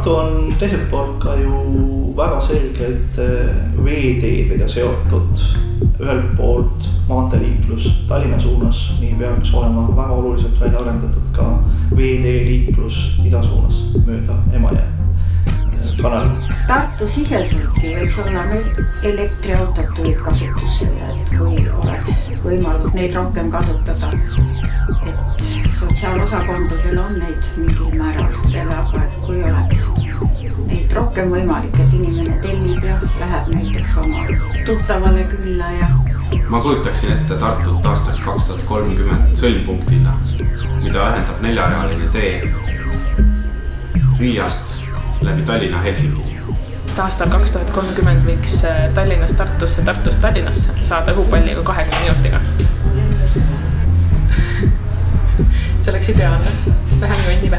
Tartu on teiselt poolt ka ju väga selgelt veeteedega seotud. Ühelt poolt maanteeliiklus Tallinna suunas, nii peaks olema väga oluliselt välja arendatud ka veeteeliiklus ida suunas mööda Emajõe kanalit. Tartu siseseltki võiks olla nüüd elektriautod tulid kasutusse ja et kui oleks võimalus neid rohkem kasutada, et sotsiaalosakondadel on neid mingil määral teile, aga et kui oleks neid rohkem võimalik, et inimene tellib ja läheb näiteks oma tuttavale külla ja... Ma kujutaksin ette Tartut aastaks 2030 sõlmpunktina, mida ühendab 4-realine tee Riiast läbi Tallinna Helsingini. Aastal 2030 võiks Tallinnast Tartusse, Tartust Tallinnasse saada õhupalliga 20 minutiga. See oleks ideaalne. Vähem jonni